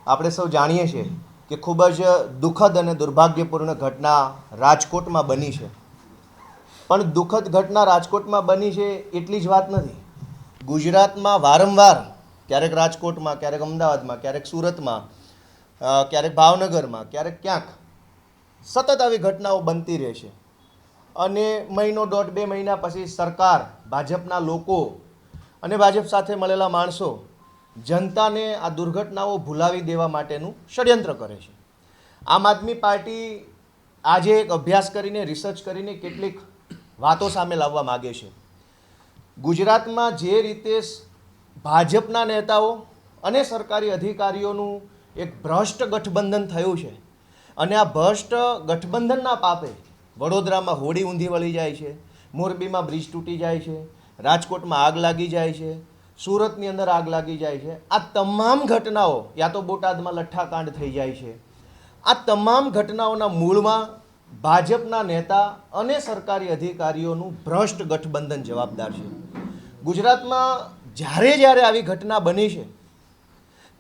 આપણે સૌ જાણીએ છીએ કે ખૂબ જ દુઃખદ અને દુર્ભાગ્યપૂર્ણ ઘટના રાજકોટમાં બની છે. પણ દુઃખદ ઘટના રાજકોટમાં બની છે એટલી જ વાત નથી. ગુજરાતમાં વારંવાર ક્યારેક રાજકોટમાં, ક્યારેક અમદાવાદમાં, ક્યારેક સુરતમાં, ક્યારેક ભાવનગરમાં, ક્યારેક ક્યાંક સતત આવી ઘટનાઓ બનતી રહે છે. અને મહિનો દોઢ બે મહિના પછી સરકાર, ભાજપના લોકો અને ભાજપ સાથે મળેલા માણસો જનતાને આ દુર્ઘટનાઓ ભૂલાવી દેવા માટેનું ષડયંત્ર કરે છે. આમ આદમી પાર્ટી આજે એક અભ્યાસ કરીને, રિસર્ચ કરીને કેટલીક વાતો સામે લાવવા માગે છે. ગુજરાતમાં જે રીતે ભાજપના નેતાઓ અને સરકારી અધિકારીઓનું એક ભ્રષ્ટ ગઠબંધન થયું છે, અને આ ભ્રષ્ટ ગઠબંધનના પાપે વડોદરામાં હોડી ઊંધી વળી જાય છે, મોરબીમાં બ્રિજ તૂટી જાય છે, રાજકોટમાં આગ લાગી જાય છે, સુરતની અંદર આગ લાગી જાય છે. આ તમામ ઘટનાઓ, યા તો બોટાદમાં લઠ્ઠાકાંડ થઈ જાય છે, આ તમામ ઘટનાઓના મૂળમાં ભાજપના નેતા અને સરકારી અધિકારીઓનું ભ્રષ્ટ ગઠબંધન જવાબદાર છે. ગુજરાતમાં જ્યારે આવી ઘટના બની છે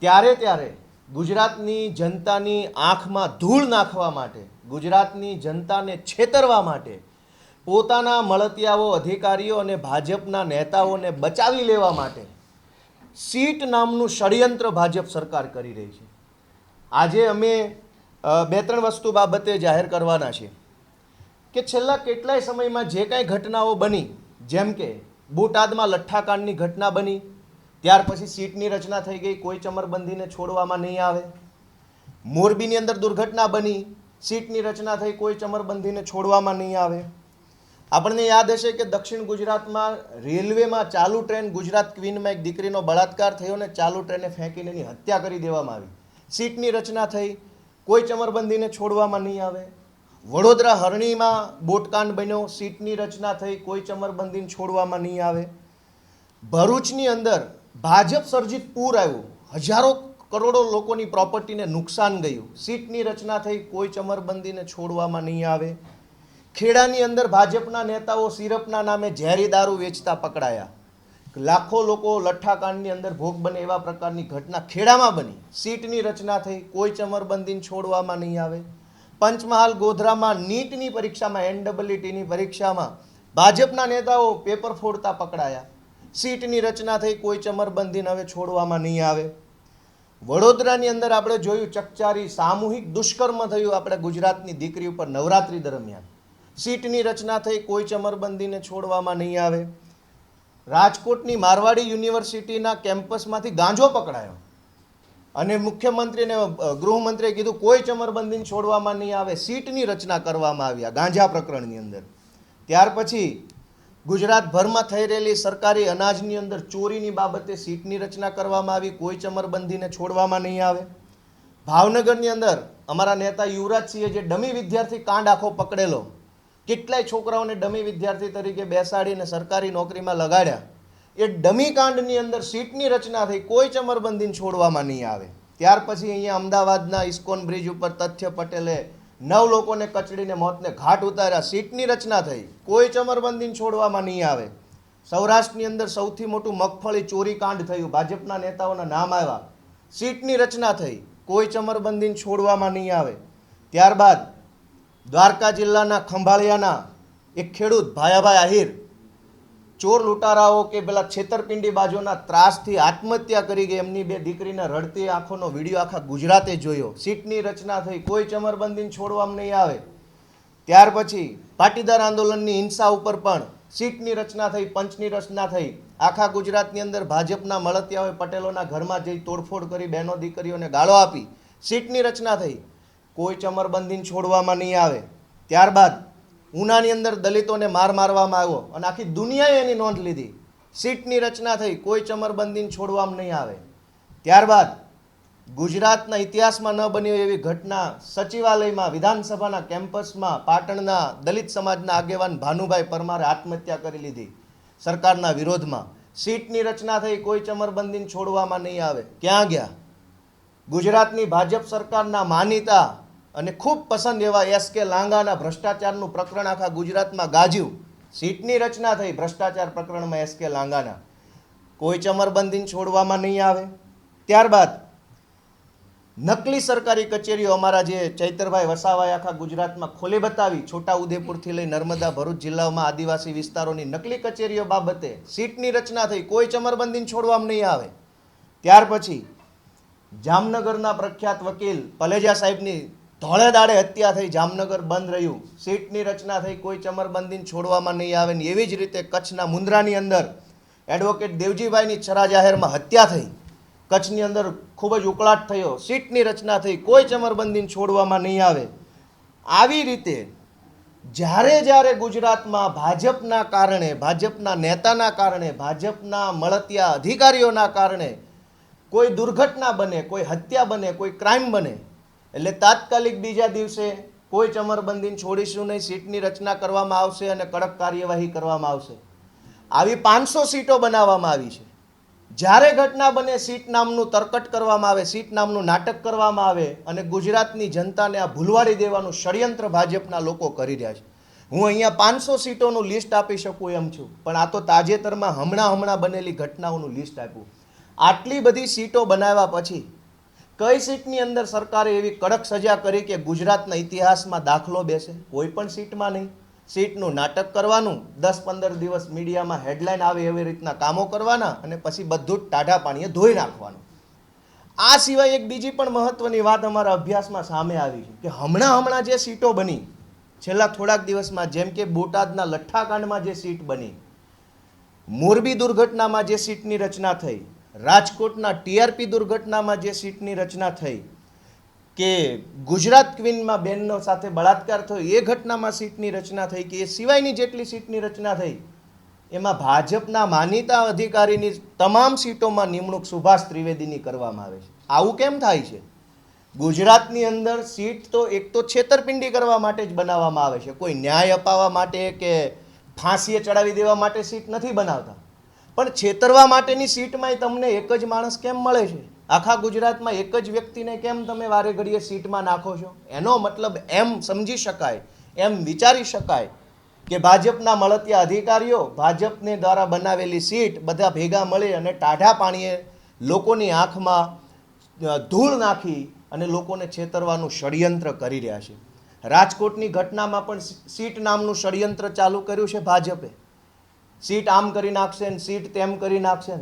ત્યારે ગુજરાતની જનતાની આંખમાં ધૂળ નાખવા માટે, ગુજરાતની જનતાને છેતરવા માટે, પોતાના મળતિયાઓ, અધિકારીઓ અને ભાજપના નેતાઓને બચાવી લેવા માટે સીટ નામનું ષડયંત્ર ભાજપ સરકાર કરી રહી છે. આજે અમે બે ત્રણ વસ્તુ બાબતે જાહેર કરવાના છે કે છેલ્લા કેટલાય સમયમાં જે કાંઈ ઘટનાઓ બની, જેમ કે બોટાદમાં લઠ્ઠાકાંડની ઘટના બની, ત્યાર પછી સીટની રચના થઈ ગઈ, કોઈ ચમરબંધીને છોડવામાં નહીં આવે. મોરબીની અંદર દુર્ઘટના બની, સીટની રચના થઈ, કોઈ ચમરબંધીને છોડવામાં નહીં આવે. આપણને યાદ હશે કે દક્ષિણ ગુજરાતમાં રેલવેમાં ચાલુ ટ્રેન ગુજરાત ક્વીનમાં એક દીકરીનો બળાત્કાર થયો ને ચાલુ ટ્રેને ફેંકીને એની હત્યા કરી દેવામાં આવી. સીટની રચના થઈ, કોઈ ચમરબંધીને છોડવામાં નહીં આવે. વડોદરા હરણીમાં બોટકાંડ બન્યો, સીટની રચના થઈ, કોઈ ચમરબંધીને છોડવામાં નહીં આવે. ભરૂચની અંદર ભાજપ સર્જિત પૂર આવ્યું, હજારો કરોડો લોકોની પ્રોપર્ટીને નુકસાન ગયું, સીટની રચના થઈ, કોઈ ચમરબંધીને છોડવામાં નહીં આવે. ખેડાની અંદર ભાજપના નેતાઓ સિરપના નામે ઝેરી દારૂ વેચતા પકડાયા, લાખો લોકો લઠ્ઠાકાંડની અંદર ભોગ બને એવા પ્રકારની ઘટના ખેડામાં બની, સીટની રચના થઈ, કોઈ ચમરબંધીને છોડવામાં નહીં આવે. પંચમહાલ ગોધરામાં નીટની પરીક્ષામાં, NEETની પરીક્ષામાં ભાજપના નેતાઓ પેપર ફોડતા પકડાયા, સીટની રચના થઈ, કોઈ ચમરબંધીને હવે છોડવામાં નહીં આવે. વડોદરાની અંદર આપણે જોયું ચકચારી સામૂહિક દુષ્કર્મ થયું આપણે ગુજરાતની દીકરી ઉપર નવરાત્રી દરમિયાન, સીટની રચના થઈ, કોઈ ચમરબંધીને છોડવામાં નહીં આવે. રાજકોટની મારવાડી યુનિવર્સિટીના કેમ્પસમાંથી ગાંજો પકડાયો અને મુખ્યમંત્રી અને ગૃહમંત્રીએ કીધું કોઈ ચમરબંધીને છોડવામાં નહીં આવે, સીટની રચના કરવામાં આવી આ ગાંજા પ્રકરણની અંદર. ત્યાર પછી ગુજરાતભરમાં થઈ રહેલી સરકારી અનાજની અંદર ચોરીની બાબતે સીટની રચના કરવામાં આવી, કોઈ ચમરબંધીને છોડવામાં નહીં આવે. ભાવનગરની અંદર અમારા નેતા યુવરાજસિંહે જે ડમી વિદ્યાર્થી કાંડ આખો પકડેલો, કેટલાય છોકરાઓને ડમી વિદ્યાર્થી તરીકે બેસાડીને સરકારી નોકરીમાં લગાડ્યા, એ ડમી કાંડની અંદર સીટની રચના થઈ, કોઈ ચમરબંધીને છોડવામાં નહીં આવે. ત્યાર પછી અહીંયા અમદાવાદના ઇસ્કોન બ્રિજ ઉપર તથ્ય પટેલે 9 લોકોને કચડીને મોતને ઘાટ ઉતાર્યા, સીટની રચના થઈ, કોઈ ચમરબંધીને છોડવામાં નહીં આવે. સૌરાષ્ટ્રની અંદર સૌથી મોટું મગફળી ચોરી કાંડ થયું, ભાજપના નેતાઓના નામ આવ્યા, સીટની રચના થઈ, કોઈ ચમરબંધીને છોડવામાં નહીં આવે. ત્યારબાદ દ્વારકા જિલ્લાના ખંભાળિયાના એક ખેડૂત ભાયાભાઈ આહિર ચોર લૂંટારાઓ કે પેલા છેતરપિંડી બાજુના ત્રાસથી આત્મહત્યા કરી ગઈ, એમની 2 દીકરીને રડતી આંખોનો વિડીયો આખા ગુજરાતે જોયો, સીટની રચના થઈ, કોઈ ચમરબંધીને છોડવામાં નહીં આવે. ત્યાર પછી પાટીદાર આંદોલનની હિંસા ઉપર પણ સીટની રચના થઈ, પંચની રચના થઈ, આખા ગુજરાતની અંદર ભાજપના મળતિયાઓએ પટેલોના ઘરમાં જઈ તોડફોડ કરી, બહેનો દીકરીઓને ગાળો આપી, સીટની રચના થઈ, કોઈ ચમરબંધીને છોડવામાં નહીં આવે. ત્યારબાદ ઉનાની અંદર દલિતોને મારવામાં આવ્યો અને આખી દુનિયાએ એની નોંધ લીધી, સીટની રચના થઈ, કોઈ ચમરબંધીને છોડવામાં નહીં આવે. ત્યારબાદ ગુજરાતના ઇતિહાસમાં ન બની એવી ઘટના સચિવાલયમાં, વિધાનસભાના કેમ્પસમાં પાટણના દલિત સમાજના આગેવાન ભાનુભાઈ પરમારે આત્મહત્યા કરી લીધી સરકારના વિરોધમાં, સીટની રચના થઈ, કોઈ ચમરબંધીને છોડવામાં નહીં આવે. ક્યાં ગયા? ગુજરાતની ભાજપ સરકારના માનીતા અને ખૂબ પસંદ એવા SK લાંગાના ભ્રષ્ટાચારનું પ્રકરણ આખા ગુજરાતમાં ગાજ્યું, સીટની રચના થઈ ભ્રષ્ટાચાર પ્રકરણમાં SK લાંગાના, કોઈ ચમરબંધીને છોડવામાં નહીં આવે. ત્યારબાદ નકલી સરકારી કચેરીઓ અમારા જે ચૈતરભાઈ વસાવાએ આખા ગુજરાતમાં ખોલી બતાવી, છોટા ઉદેપુરથી લઈ નર્મદા ભરૂચ જિલ્લાઓમાં આદિવાસી વિસ્તારોની નકલી કચેરીઓ બાબતે સીટની રચના થઈ, કોઈ ચમરબંધીને છોડવામાં નહીં આવે. ત્યાર પછી જામનગરના પ્રખ્યાત વકીલ પલેજા સાહેબની ધોળે દાડે હત્યા થઈ, જામનગર બંધ રહ્યું, સીટની રચના થઈ, કોઈ ચમરબંધીને છોડવામાં નહીં આવે. ને એવી જ રીતે કચ્છના મુન્દ્રાની અંદર એડવોકેટ દેવજીભાઈની છરા જાહેરમાં હત્યા થઈ, કચ્છની અંદર ખૂબ જ ઉકળાટ થયો, સીટની રચના થઈ, કોઈ ચમરબંધીને છોડવામાં નહીં આવે. આવી રીતે જ્યારે ગુજરાતમાં ભાજપના કારણે, ભાજપના નેતાના કારણે, ભાજપના મળતિયા અધિકારીઓના કારણે કોઈ દુર્ઘટના બને, કોઈ હત્યા બને, કોઈ ક્રાઇમ બને, એટલે તાત્કાલિક બીજા દિવસે કોઈ ચમરબંધીને છોડીશું નહીં, સીટની રચના કરવામાં આવશે અને કડક કાર્યવાહી કરવામાં આવશે. આવી 500 સીટો બનાવવામાં આવી છે. જ્યારે ઘટના બને સીટ નામનું તરકટ કરવામાં આવે, સીટ નામનું નાટક કરવામાં આવે અને ગુજરાતની જનતાને આ ભૂલવાડી દેવાનું ષડયંત્ર ભાજપના લોકો કરી રહ્યા છે. હું અહીંયા 500 સીટોનું લિસ્ટ આપી શકું એમ છું, પણ આ તો તાજેતરમાં હમણાં બનેલી ઘટનાઓનું લિસ્ટ આપ્યું. આટલી બધી સીટો બનાવ્યા પછી કઈ સીટની અંદર સરકારે એવી કડક સજા કરી કે ગુજરાતના ઇતિહાસમાં દાખલો બેસે? કોઈ પણ સીટમાં નહીં. સીટનું નાટક કરવાનું, 10-15 દિવસ મીડિયામાં હેડલાઇન આવે એવી રીતના કામો કરવાના અને પછી બધું જ ટાઢા પાણીએ ધોઈ નાખવાનું. આ સિવાય એક બીજી પણ મહત્વની વાત અમારા અભ્યાસમાં સામે આવી છે કે હમણાં જે સીટો બની છેલ્લા થોડાક દિવસમાં, જેમ કે બોટાદના લઠ્ઠાકાંડમાં જે સીટ બની, મોરબી દુર્ઘટનામાં જે સીટની રચના થઈ, રાજકોટના ટીઆરપી દુર્ઘટનામાં જે સીટની રચના થઈ, કે ગુજરાત ક્વીનમાં બેનનો સાથે બળાત્કાર થયો એ ઘટનામાં સીટની રચના થઈ, કે એ સિવાયની જેટલી સીટની રચના થઈ એમાં ભાજપના માનીતા અધિકારીની તમામ સીટોમાં નિમણૂક સુભાષ ત્રિવેદીની કરવામાં આવે છે. આવું કેમ થાય છે? ગુજરાતની અંદર સીટ તો એક તો છેતરપિંડી કરવા માટે જ બનાવવામાં આવે છે, કોઈ ન્યાય અપાવવા માટે કે ફાંસીએ ચડાવી દેવા માટે સીટ નથી બનાવતા. પણ છેતરવા માટેની સીટમાંય તમને એક જ માણસ કેમ મળે છે? આખા ગુજરાતમાં એક જ વ્યક્તિને કેમ તમે વારે ઘડીએ સીટમાં નાખો છો? એનો મતલબ એમ સમજી શકાય, એમ વિચારી શકાય કે ભાજપના મળતિયા અધિકારીઓ ભાજપને દ્વારા બનાવેલી સીટ બધા ભેગા મળી અને ટાઢા પાણીએ લોકોની આંખમાં ધૂળ નાખી અને લોકોને છેતરવાનું ષડયંત્ર કરી રહ્યા છે. રાજકોટની ઘટનામાં પણ સીટ નામનું ષડયંત્ર ચાલુ કર્યું છે ભાજપે. સીટ આમ કરી નાખશે ને સીટ તેમ કરી નાખશે.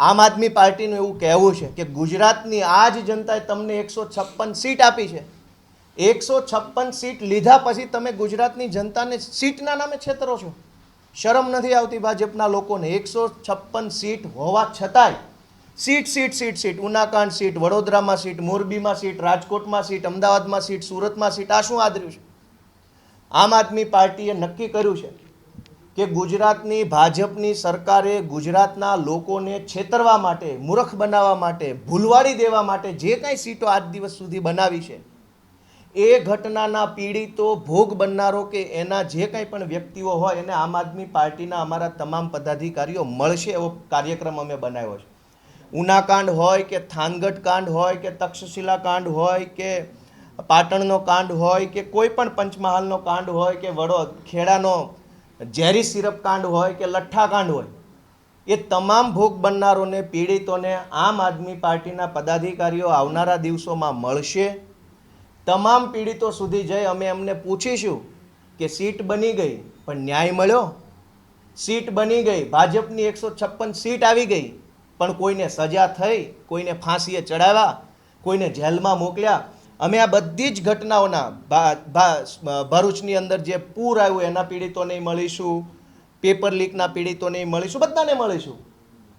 આમ આદમી પાર્ટીનું એવું કહેવું છે કે ગુજરાતની આ જ જનતાએ તમને 156 સીટ આપી છે. 156 સીટ લીધા પછી તમે ગુજરાતની જનતાને સીટના નામે છેતરો છો. શરમ નથી આવતી ભાજપના લોકોને? 156 સીટ હોવા છતાંય સીટ, ઉનાકાંડ સીટ, વડોદરામાં સીટ, મોરબીમાં સીટ, રાજકોટમાં સીટ, અમદાવાદમાં સીટ, સુરતમાં સીટ. આ શું આદર્યું છે? આમ આદમી પાર્ટીએ નક્કી કર્યું છે કે ગુજરાતની ભાજપની સરકારે ગુજરાતના લોકોને છેતરવા માટે, મૂર્ખ બનાવવા માટે, ભૂલવાડી દેવા માટે જે કાંઈ સીટો આજ દિવસ સુધી બનાવી છે એ ઘટનાના પીડિતો, ભોગ બનનારો કે એના જે કાંઈ પણ વ્યક્તિઓ હોય એને આમ આદમી પાર્ટીના અમારા તમામ પદાધિકારીઓ મળશે એવો કાર્યક્રમ અમે બનાવ્યો છે. ઉનાકાંડ હોય કે થાનગઢ કાંડ હોય કે તક્ષશિલા કાંડ હોય કે પાટણનો કાંડ હોય કે કોઈ પણ પંચમહાલનો કાંડ હોય કે ખેડાનો ઝેરી સિરપ કાંડ હોય કે લઠ્ઠા કાંડ હોય, એ તમામ ભોગ બનનારોને, પીડિતોને આમ આદમી પાર્ટીના પદાધિકારીઓ આવનારા દિવસોમાં મળશે. તમામ પીડિતો સુધી જઈ અમે એમને પૂછીશું કે સીટ બની ગઈ પણ ન્યાય મળ્યો? સીટ બની ગઈ, ભાજપની 156 સીટ આવી ગઈ પણ કોઈને સજા થઈ, કોઈને ફાંસીએ ચડાવ્યા, કોઈને જેલમાં મોકલ્યા? અમે આ બધી જ ઘટનાઓના ભરૂચની અંદર જે પૂર આવ્યું એના પીડિતોને મળીશું, પેપર લીકના પીડિતોને મળીશું, બધાને મળીશું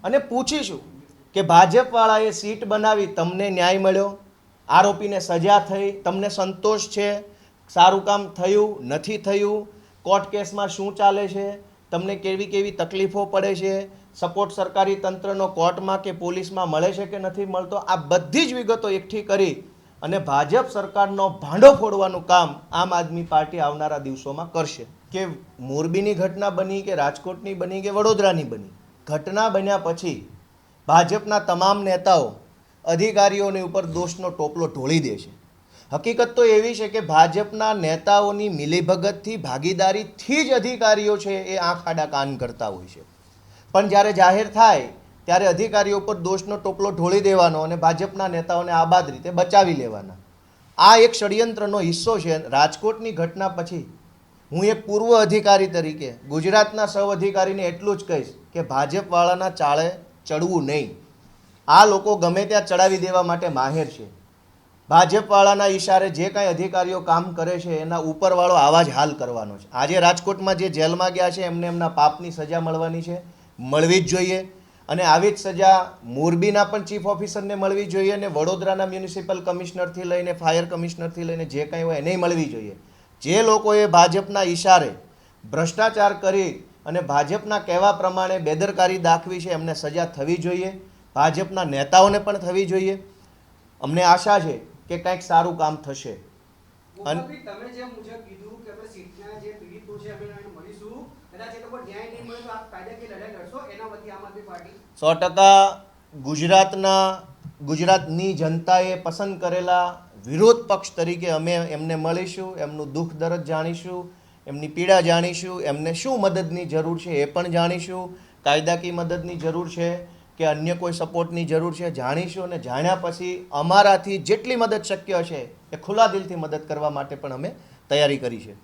અને પૂછીશું કે ભાજપવાળાએ સીટ બનાવી, તમને ન્યાય મળ્યો? આરોપીને સજા થઈ, તમને સંતોષ છે? સારું કામ થયું, નથી થયું? કોર્ટ કેસમાં શું ચાલે છે? તમને કેવી કેવી તકલીફો પડે છે? સપોર્ટ સરકારી તંત્રનો કોર્ટમાં કે પોલીસમાં મળે છે કે નથી મળતો? આ બધી જ વિગતો એકઠી કરી અને ભાજપ સરકારનો ભાંડો ફોડવાનું કામ આમ આદમી પાર્ટી આવનારા દિવસોમાં કરશે. કે મોરબીની ઘટના બની કે રાજકોટની બની કે વડોદરાની બની, ઘટના બન્યા પછી ભાજપના તમામ નેતાઓ અધિકારીઓની ઉપર દોષનો ટોપલો ઢોળી દે છે. હકીકત તો એવી છે કે ભાજપના નેતાઓની મિલીભગતથી, ભાગીદારીથી જ અધિકારીઓ છે એ આંખ આડા કાન કરતા હોય છે. પણ જ્યારે જાહેર થાય ત્યારે અધિકારીઓ પર દોષનો ટોપલો ઢોળી દેવાનો અને ભાજપના નેતાઓને આબાદ રીતે બચાવી લેવાના. આ એક ષડયંત્રનો હિસ્સો છે. રાજકોટની ઘટના પછી હું એક પૂર્વ અધિકારી તરીકે ગુજરાતના સૌ અધિકારીને એટલું જ કહીશ કે ભાજપવાળાના ચાળે ચડવું નહીં. આ લોકો ગમે ત્યાં ચડાવી દેવા માટે માહેર છે. ભાજપવાળાના ઈશારે જે કાંઈ અધિકારીઓ કામ કરે છે એના ઉપરવાળો આવા જ હાલ કરવાનો છે. આજે રાજકોટમાં જે જેલમાં ગયા છે એમને એમના પાપની સજા મળવાની છે, મળવી જ જોઈએ. અને આવી જ સજા મોરબીના પણ ચીફ ઓફિસરને મળવી જોઈએ અને વડોદરાના મ્યુનિસિપલ કમિશનરથી લઈને ફાયર કમિશનરથી લઈને જે કાંઈ હોય એને મળવી જોઈએ. જે લોકોએ ભાજપના ઈશારે ભ્રષ્ટાચાર કરી અને ભાજપના કહેવા પ્રમાણે બેદરકારી દાખવી છે એમને સજા થવી જોઈએ. ભાજપના નેતાઓને પણ થવી જોઈએ. અમને આશા છે કે કંઈક સારું કામ થશે. તમે જે મુજબ કીધું કે આપણે સીટના જે પીડિતો છે અમે એને મળીશું, કદાચ એ લોકો ન્યાય નહીં મળે તો આપ કાયદાકીય લડાઈ લડશો, એના વતી આમ આદમી પાર્ટી 100% ગુજરાતની જનતાએ પસંદ કરેલા વિરોધ પક્ષ તરીકે અમે એમને મળીશું, એમનું દુઃખ દર્દ જાણીશું, એમની પીડા જાણીશું, એમને શું મદદની જરૂર છે એ પણ જાણીશું, કાયદાકીય મદદની જરૂર છે કે અન્ય કોઈ સપોર્ટની જરૂર છે જાણીશું. અને જાણ્યા પછી અમારાથી જેટલી મદદ શક્ય છે એ ખુલ્લા દિલથી મદદ કરવા માટે પણ અમે તૈયારી કરી છે.